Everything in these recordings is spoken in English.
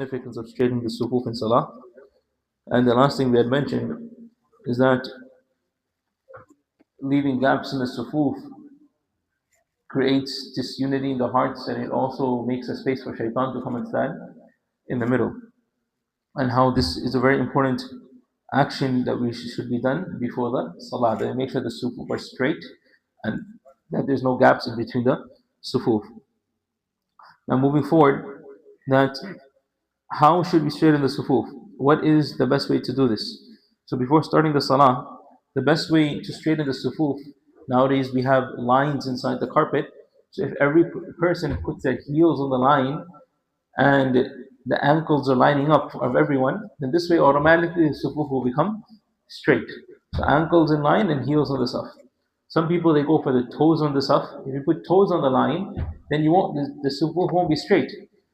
significance of straightening the sufuf in Salah. And the last thing we had mentioned is that leaving gaps in the sufuf creates disunity in the hearts, and it also makes a space for shaitan to come and stand in the middle. And how this is a very important action that we should be done before the Salah, that we make sure the sufuf are straight and that there's no gaps in between the sufuf. Now moving forward, that how should we straighten the sufuf? What is the best way to do this? So before starting the Salah, the best way to straighten the sufuf, nowadays we have lines inside the carpet. So if every person puts their heels on the line and the ankles are lining up of everyone, then this way automatically the sufuf will become straight. So ankles in line and heels on the saf. Some people, they go for the toes on the saf. If you put toes on the line, then you won't, the sufuf won't be straight,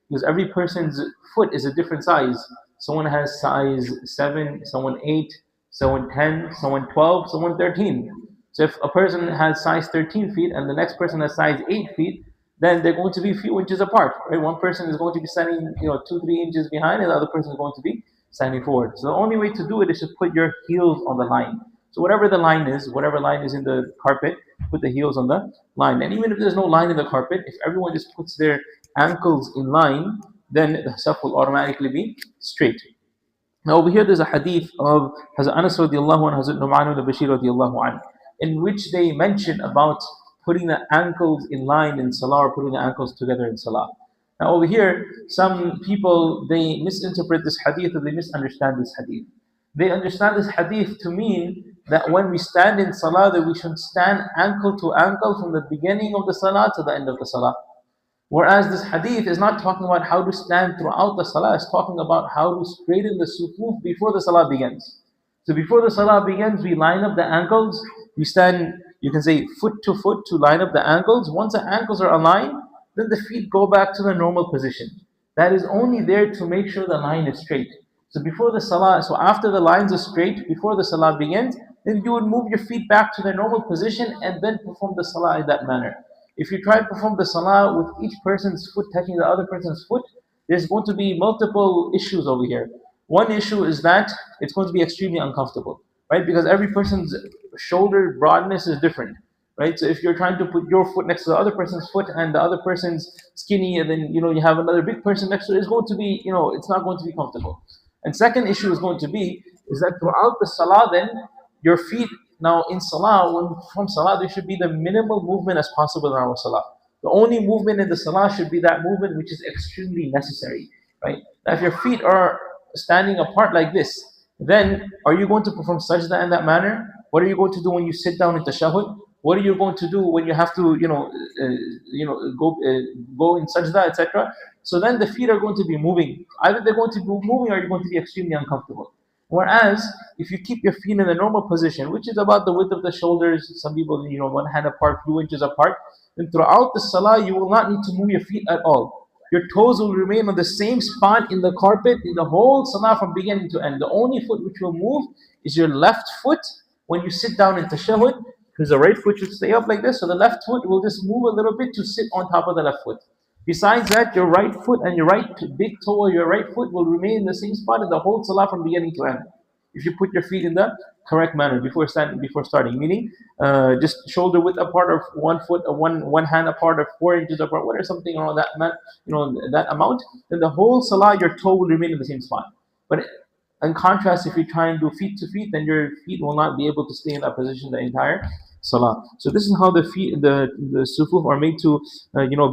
because every person's foot is a different size. Someone has size 7, someone 8, someone 10, someone 12, someone 13. So if a person has size 13 feet and the next person has size 8 feet, then they're going to be a few inches apart, right? One person is going to be standing, 2-3 inches behind, and the other person is going to be standing forward. So the only way to do it is to put your heels on the line. So whatever the line is, whatever line is in the carpet, put the heels on the line. And even if there's no line in the carpet, if everyone just puts their ankles in line, then the saf will automatically be straight. Now over here there's a hadith of Hazrat Anas radiallahu anhu, Hazrat Nu'man ibn Bashir radiallahu anhu, in which they mention about putting the ankles in line in Salah, or putting the ankles together in Salah. Now over here, some people, they misinterpret this hadith, or they misunderstand this hadith. They understand this hadith to mean that when we stand in Salah, that we should stand ankle to ankle from the beginning of the Salah to the end of the Salah. Whereas this hadith is not talking about how to stand throughout the Salah, it's talking about how to straighten the sufuf before the Salah begins. So before the Salah begins, we line up the ankles, we stand, you can say, foot to foot to line up the ankles. Once the ankles are aligned, then the feet go back to the normal position. That is only there to make sure the line is straight. So before the Salah, so after the lines are straight, before the Salah begins, then you would move your feet back to their normal position and then perform the Salah in that manner. If you try to perform the Salah with each person's foot touching the other person's foot, there's going to be multiple issues over here. One issue is that it's going to be extremely uncomfortable, right? Because every person's shoulder broadness is different, right? So if you're trying to put your foot next to the other person's foot and the other person's skinny, and then you have another big person next to it, it's going to be, it's not going to be comfortable. And second issue is going to be is that throughout the Salah, then your feet, now in Salah, when from Salah, there should be the minimal movement as possible in our Salah. The only movement in the Salah should be that movement which is extremely necessary, right? Now if your feet are standing apart like this, then are you going to perform sajda in that manner? What are you going to do when you sit down in tashahhud? What are you going to do when you have to, go in sajda, etc.? So then the feet are going to be moving. Either they're going to be moving or you're going to be extremely uncomfortable. Whereas, if you keep your feet in the normal position, which is about the width of the shoulders, some people, one hand apart, few inches apart, then throughout the Salah, you will not need to move your feet at all. Your toes will remain on the same spot in the carpet in the whole Salah from beginning to end. The only foot which will move is your left foot when you sit down in tashahhud, because the right foot should stay up like this, so the left foot will just move a little bit to sit on top of the left foot. Besides that, your right foot and your right big toe of your right foot will remain in the same spot in the whole Salah from beginning to end, if you put your feet in the correct manner before starting, meaning just shoulder width apart, or 1 foot, or one hand apart, or 4 inches apart, whatever, something around that that amount, then the whole Salah, your toe will remain in the same spot. But in contrast, if you try and do feet to feet, then your feet will not be able to stay in that position the entire Salah. So this is how the feet, the sufuf are made to,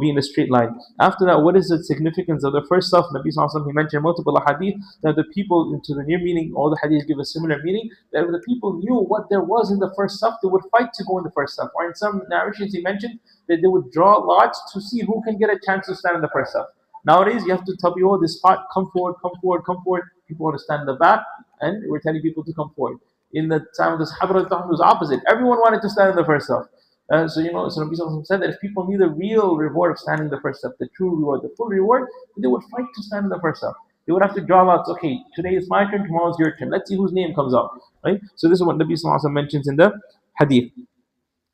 be in a straight line. After that, what is the significance of the first saf? Nabi Sallallahu Alaihi Wasallam, he mentioned multiple hadith that the people, into the near meaning, all the hadiths give a similar meaning, that if the people knew what there was in the first saf, they would fight to go in the first saf. Or in some narrations, he mentioned that they would draw lots to see who can get a chance to stand in the first saf. Nowadays, you have to tell people, this spot, come forward, come forward, come forward. People want to stand in the back, and we're telling people to come forward. In the time of the Sahaba, it was opposite. Everyone wanted to stand in the first saf. So Nabi Sallallahu said that if people knew the real reward of standing in the first saf, the true reward, the full reward, they would fight to stand in the first saf. They would have to draw lots. Okay, today is my turn, tomorrow is your turn. Let's see whose name comes out. Right? So this is what Nabi Sallallahu mentions in the hadith.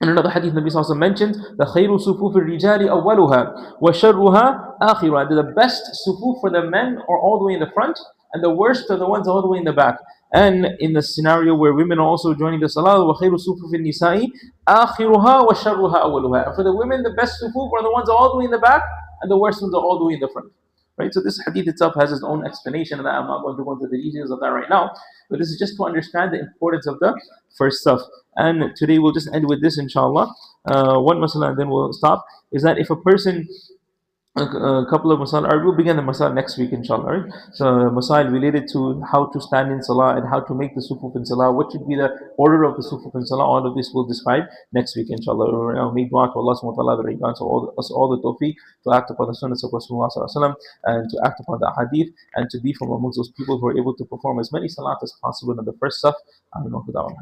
In another hadith, Nabi Sallallahu Alaihi Wasallam mentioned the khayru sufuf al-rijali awwaluha wa sharruha akhiruha. The best sufuf for the men are all the way in the front, and the worst are the ones all the way in the back. And in the scenario where women are also joining the salah, wa khayru sufuf al-nisa'i akhiruha wa sharruha awwaluha. And for the women, the best sufuf are the ones all the way in the back, and the worst ones are all the way in the front. Right? So this hadith itself has its own explanation, and I'm not going to go into the details of that right now. But this is just to understand the importance of the first stuff. And today we'll just end with this, inshallah. One masala, and then we'll stop. Is that if a person, a couple of masala, or we'll begin the masala next week, inshallah. Right? So masala related to how to stand in salah and how to make the sufuf in salah. What should be the order of the sufuf in salah? All of this we'll describe next week, inshallah. Make dua to Allah subhanahu wa ta'ala that He grants us all the tawfiq to act upon the sunnah of Rasulullah sallallahu alaihi wasallam, and to act upon the hadith, and to be from amongst those people who are able to perform as many salat as possible in the first saf. I don't know who that one.